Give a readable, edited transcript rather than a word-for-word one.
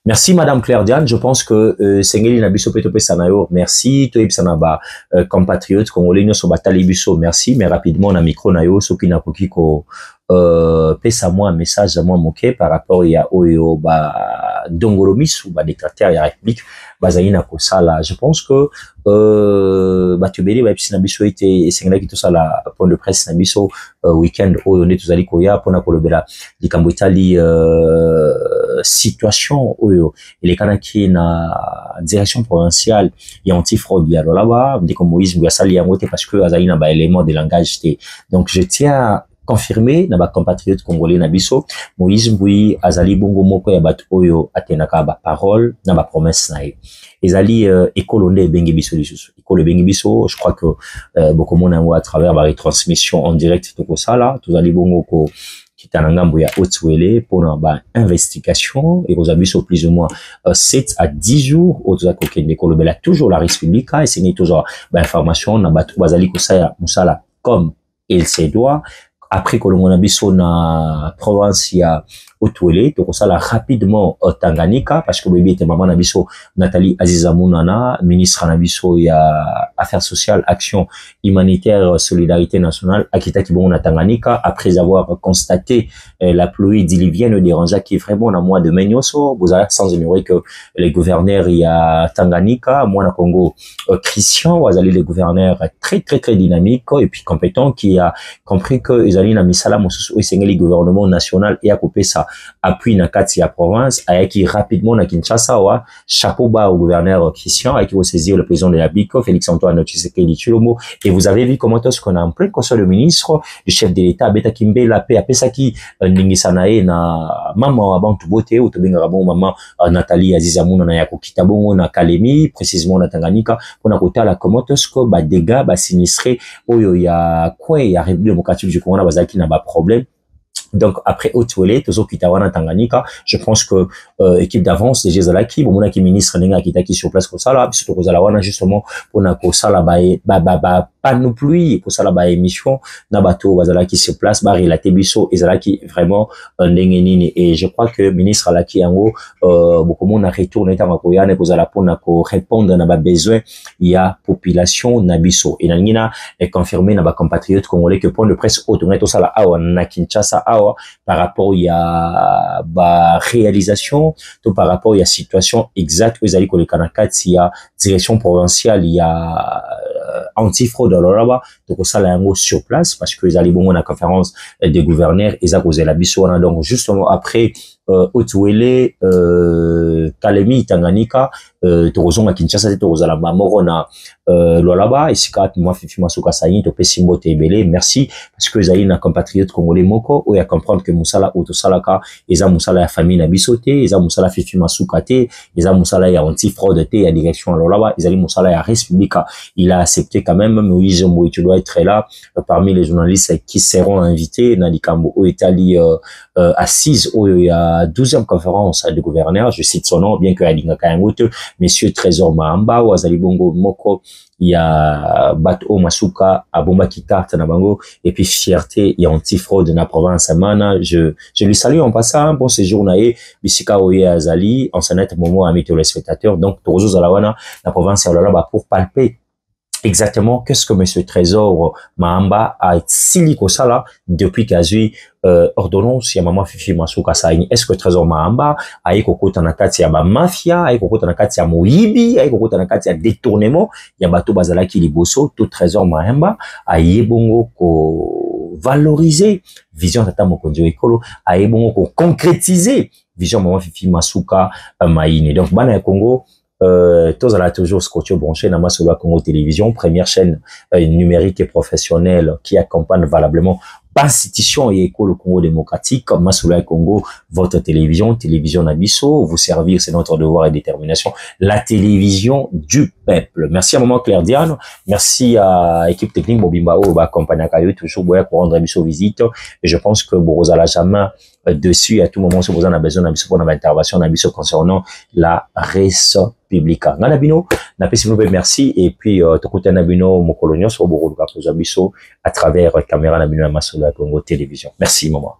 Merci Madame Claire Diane, je pense que Sengeli na biso peto pesanayo, merci to ipsana ba compatriotes congolais no so batali biso, merci mais rapidement na micro na yo soki na koki ko pesa moi un message à moi moqué par rapport ya oyo ba dongolomis ou ba dictateur ya république bazali na kosala. Je pense que batubeli ba pisina biso ete sengela ki to sala point de presse na biso weekend oyo ne tozali koya pona kolobela likambo itali situation oyo elekana ki na direction provinciale ya anti-fraude ya là-bas ndeko Moïse Mbuyasali yango te parce que azali na ba élément de langage te. Donc je tiens à confirmer na ba compatriotes congolais na biso Moïse Mbui azali bongo moko ya bat oyo atenaka ba parole na ba promesse na ye ezali ekolonde bengi biso lisusu ekolo bengi biso. Je crois que beaucoup mona ngo à travers ba retransmission en direct to kosala tozali bongo ko kitana ngambo ya Haute-Wele pour ba investigation et aux abiso plus ou moins 7 à 10 jours au tozako kende kolobela toujours la République et c'est toujours ba information na batu bazali kosaya musala comme il se doit. Après que l'on a biso na province ya Haute-Wele to kosala rapidement Tanganyika parce que bébé était maman na biso Nathalie Aziza Mounana ministre na biso ya affaires sociales action humanitaire solidarité nationale akita kibongo na Tanganyika après avoir constaté la pluie diluvienne des Ranja qui est vraiment na mois de mai nyonso vous avez sans ignorer que les gouverneurs ya Tanganyika moi na Congo Christian wazali les gouverneurs très dynamiques et puis compétents qui a compris que ils allaient na misala mosusu esengeli gouvernement national et à couper ça appui na kati ya province ayaki rapidement na Kinshasa wa chapeau bas au gouverneur Christian ayaki au saisir le président de la BICO Félix Antoine Tshisekedi Tshilombo et vous avez vu comment est-ce qu'on a pris que le ministre du chef de l'État Beta Kimbe la paix apesaki ningisanae na mama wa bantu bote ou tobenga bon maman Nathalie Aziza Mounana ya kokita bongo na Kalemi précisément na Tanganyika pona kotala comment est-ce que ba dégâts ba sinistré oyo ya coin ya République démocratique du Congo na bazaki na ba problème. Donc après Haute-Wele tozo kitawana Tanganyika je pense que équipe d'avance les Jezalaki bomona ki ministre nenga kitaki sur place ko sala biso ko zala wana justement pona ko sala ba panoplie ko sala ba émission na bato bazalaki sur place ba relater biso ezalaki vraiment ndenge nini et je crois que ministre alaki yango beaucoup monde retourner tanga ko yana ko zala pona ko répondre na ba besoin ya population na biso et nangina est confirmé na ba compatriotes congolais que point de presse autonome to sala awa na Kinshasa par rapport à la réalisation, tout par rapport à la situation exacte, vous allez connaître il y a direction provinciale, il y a anti-fraude là-bas, donc ça là sur place parce que vous allez bon la conférence des gouverneurs et ça causé la bisouana donc justement après Haute-Wele Kalemi Tanganyika tozonga Kinshasa tozala ba morona là-bas et sikat moi fifi masuka sayi to pesimbo tebele merci parce que zali na compatriote congolais moko ou ya comprendre que musala auto salaka eza musala ya famille na bisote eza musala fifi masuka te eza musala ya anti fraude te ya direction là-bas ezali musala ya République. Il a accepté quand même Moïse Mbui tu dois être là parmi les journalistes qui seront invités na likambo o Italie assise o ya 12e conférence de gouverneurs, je cite son nom bien que Alinga Kayangote, Monsieur Trésor Mahamba, Wazali Bongo Moko, il y a Bato Masuka, Abomba Kikarte Nabango, et puis fierté et anti-fraude de la province Amana. Je lui salue en passant, bon séjour nae, Bisika Oye Azali, en sonnet moment à mes téléspectateurs, donc Tozo Zalawana, la province là pour palper exactement qu'est-ce que Monsieur Trésor Mahamba a siliko sala depuis qu'azui ordonnance ya mama fifi masuka saini. Est-ce que Trésor Mahamba a kokota na kati ya ba mafia a kokota na kati ya moyibi a kokota na kati ya détournement ya bato bazalaki liboso tout Trésor Mahamba a yebongo ko valoriser vision tata mokonzi ekolo a yebongo ko concrétiser vision mama fifi masuka maine. Donc bana ya Congo tozala toujours scotché branché na Masolo Congo Télévision, première chaîne numérique et professionnelle qui accompagne valablement institution et école Congo démocratique, Masolo Congo, votre télévision Nabiso, vous servir, c'est notre devoir et détermination, la télévision du peuple. Merci à Maman Claire Diane, merci à l'équipe technique Bobimba O, accompagné à Kayo, toujours pour rendre Nabiso visite, et je pense que Borosa la jamais dessus, à tout moment, si vous en avez besoin, Nabiso pour notre intervention, Nabiso concernant la res publica. Nabino, merci, et puis, Tokuta Nabino, Mokolonio, sur Borosa à travers caméra Nabino Masolo Congo Télévision. Merci, maman.